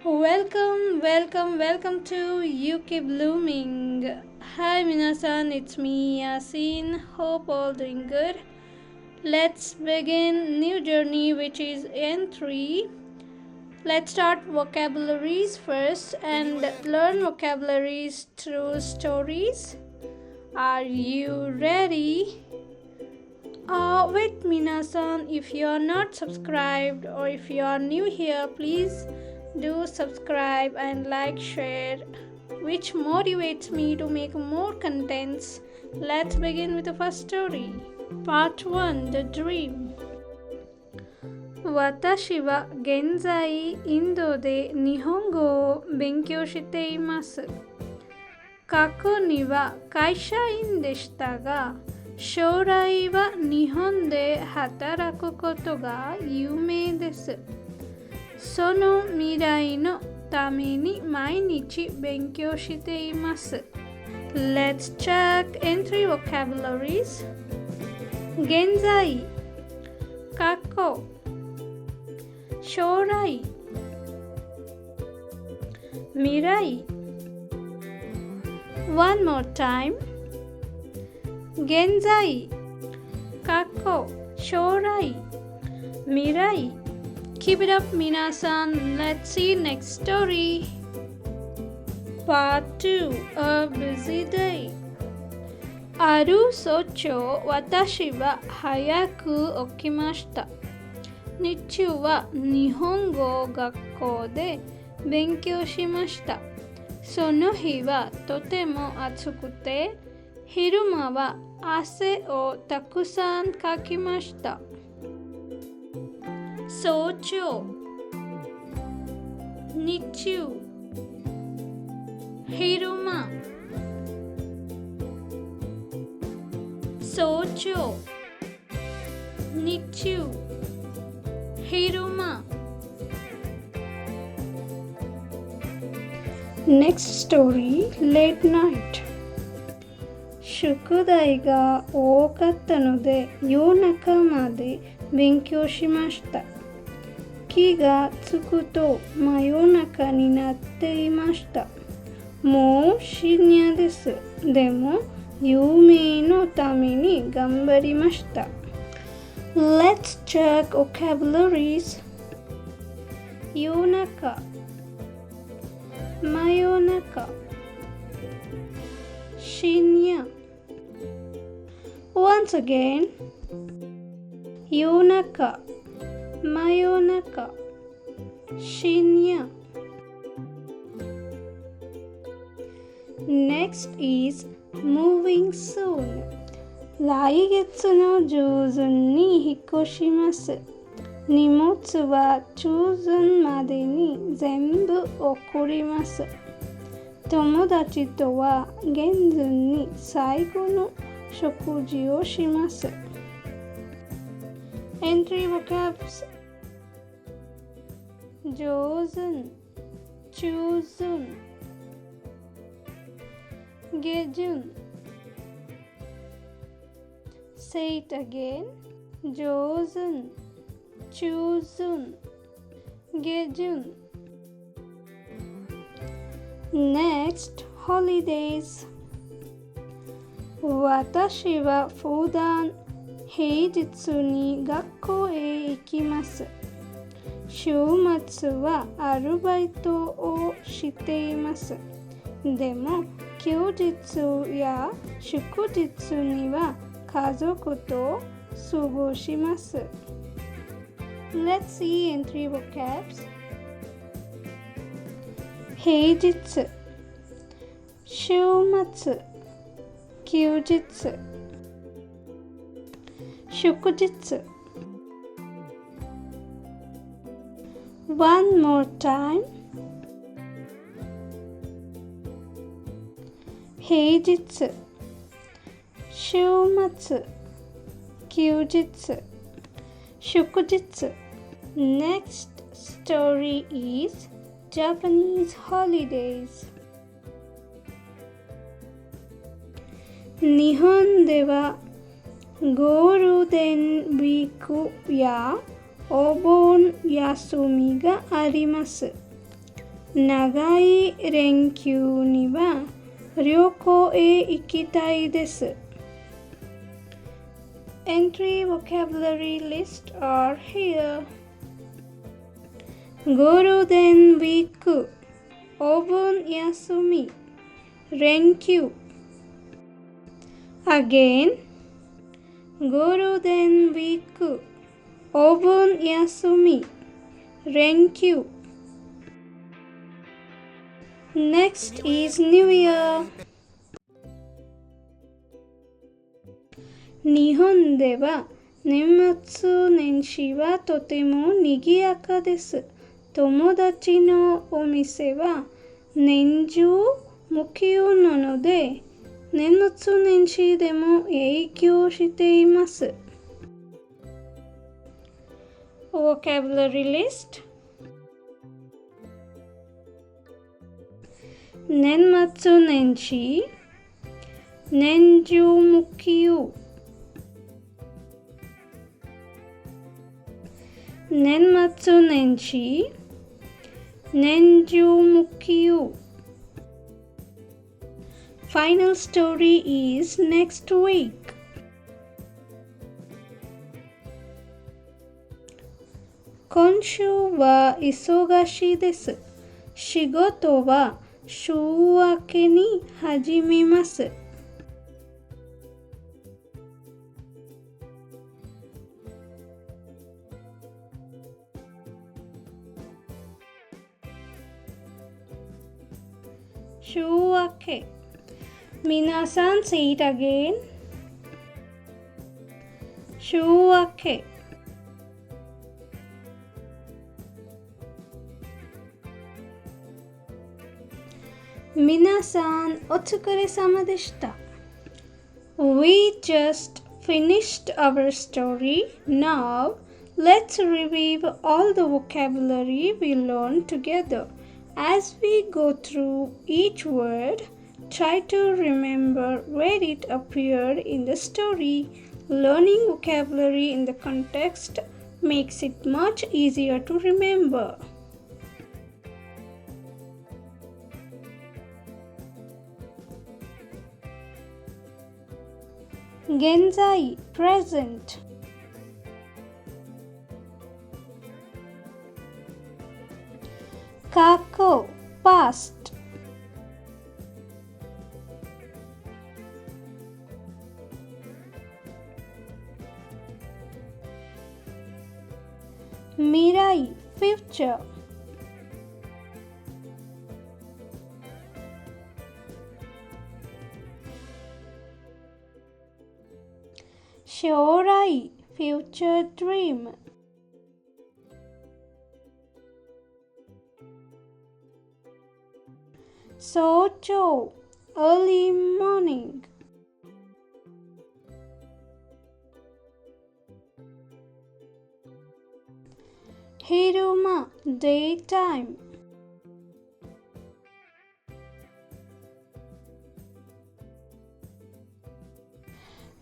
Welcome to Yuki Blooming. Hi, minasan, it's me, Yasin. Hope all doing good. Let's begin new journey, which is N3. Let's start vocabularies first and learn vocabularies through stories. Are you ready? Wait, minasan, if you are not subscribed or if you are new here, please do subscribe and like, share, which motivates me to make more contents. Let's begin with the first story. Part 1, The Dream. 私は現在インドで日本語を勉強しています。過去には会社員でしたが、将来は日本で働くことが夢です。その未来のために毎日勉強しています。Let's check entry vocabularies. 現在、過去、将来、未来。One more time. 現在、過去、将来、未来。Keep it up, minasan. Let's see next story. Part 2, A Busy Day. ある早朝、私は早く起きました。日中は日本語学校で勉強しました。その日はとても暑くて、昼間は汗をたくさんかきました。早朝、日中、昼間。早朝、日中、昼間。Next story, Late Night. 宿題が多かったので夜中まで勉強しました。気がつくと真夜中になっていました。もう深夜です。でも夢のために頑張りました。Let's check vocabularies. 夜中、真夜中、深夜。Once again. 夜中、真夜中、深夜。Next is moving soon. 来月の上旬に引っ越します。荷物は中旬までに全部送ります。友達とは現旬に最後の食事をします。Entry vocabs. 上旬、中旬、下旬。Say it again. 上旬、中旬、下旬。Next, holidays. 私は普段平日に学校へ行きます。週末はアルバイトをしています。でも休日や祝日には家族と過ごします。Let's see entry vocabs. 平日、週末、休日、祝日。One more time. 平日、週末、休日、祝日。Next story is Japanese holidays. 日本ではゴールデンウィークやお盆休みがあります。長い連休には旅行へ行きたいです。Entry vocabulary list are here. ゴールデンウィーク、お盆休み、連休。Again, ゴールデンウィーク、お盆休み、連休。Next is New Year. 日本では年末年始はとても賑やかです。友達のお店は年中無休なので、年末年始でも営業しています。Vocabulary list. 年末年始、年中無休。年末年始、年中無休。Final story is next week. 今週は忙しいです。仕事は週明けに始めます。週明け。皆さん say it again. 週明け。皆さんお疲れ様でした。We just finished our story. Now let's review all the vocabulary we learned together. As we go through each word, try to remember where it appeared in the story. Learning vocabulary in the context makes it much easier to remember. Genzai, present. Kako, past. Mirai, future. Shorai, future dream. Socho, early morning. Hiruma, daytime.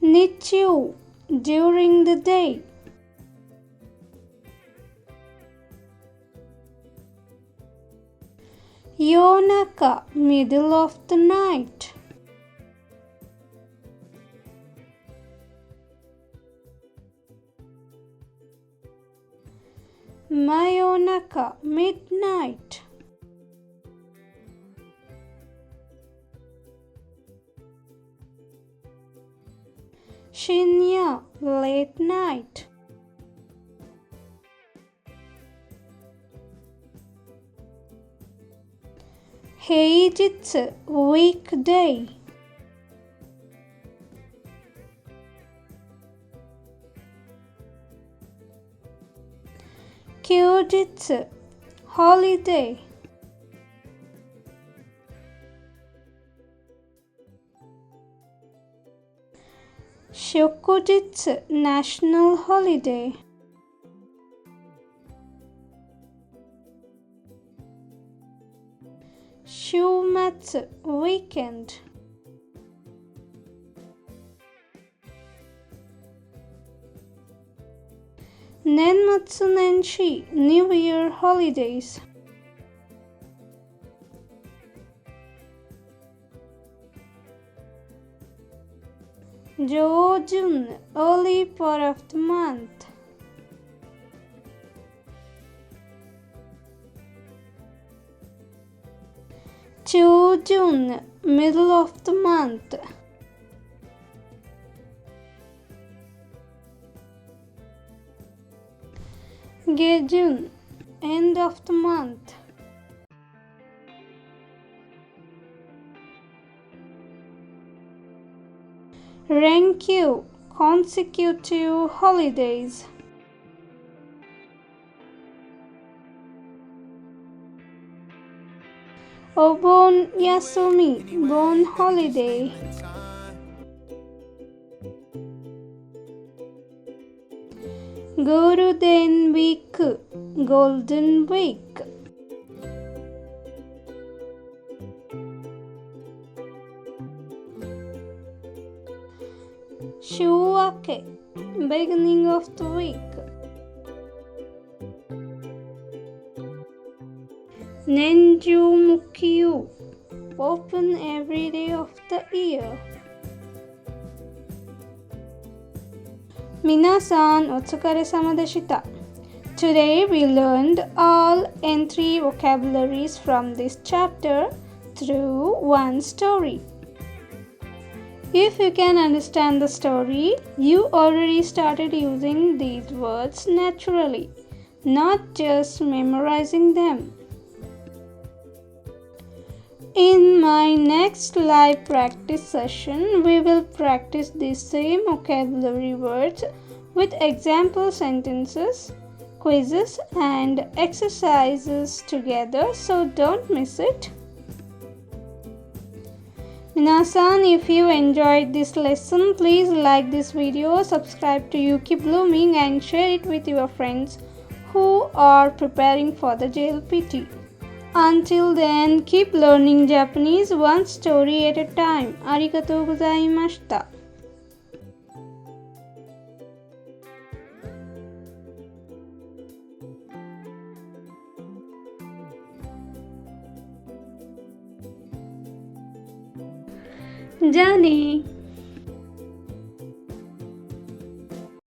Nichu, during the day. Yonaka, middle of the night. Mayonaka, midnight. Shinya, late night. Heijitsu, weekday. Kyujitsu, holiday. Shokujitsu, national holiday. Shumatsu, weekend. Nenmatsu Nenshi, New Year holidays. June, early part of the month. June, middle of the month. June, end of the month. Renkyu, consecutive holidays. Obon Yasumi, Bon holiday. Golden week, Golden week. Shuake, beginning of the week. Nenju Mukyu, open every day of the year. Minasan, otsukare-sama deshita. Today we learned all N3 vocabularies from this chapter through one story. If you can understand the story, you already started using these words naturally, not just memorizing them. In my next live practice session, we will practice the same vocabulary words with example sentences, quizzes, and exercises together, so don't miss it. Minasan, if you enjoyed this lesson, please like this video, subscribe to Yuki Blooming, and share it with your friends who are preparing for the JLPT. Until then, keep learning Japanese one story at a time. Arigatou gozaimashita. Jane.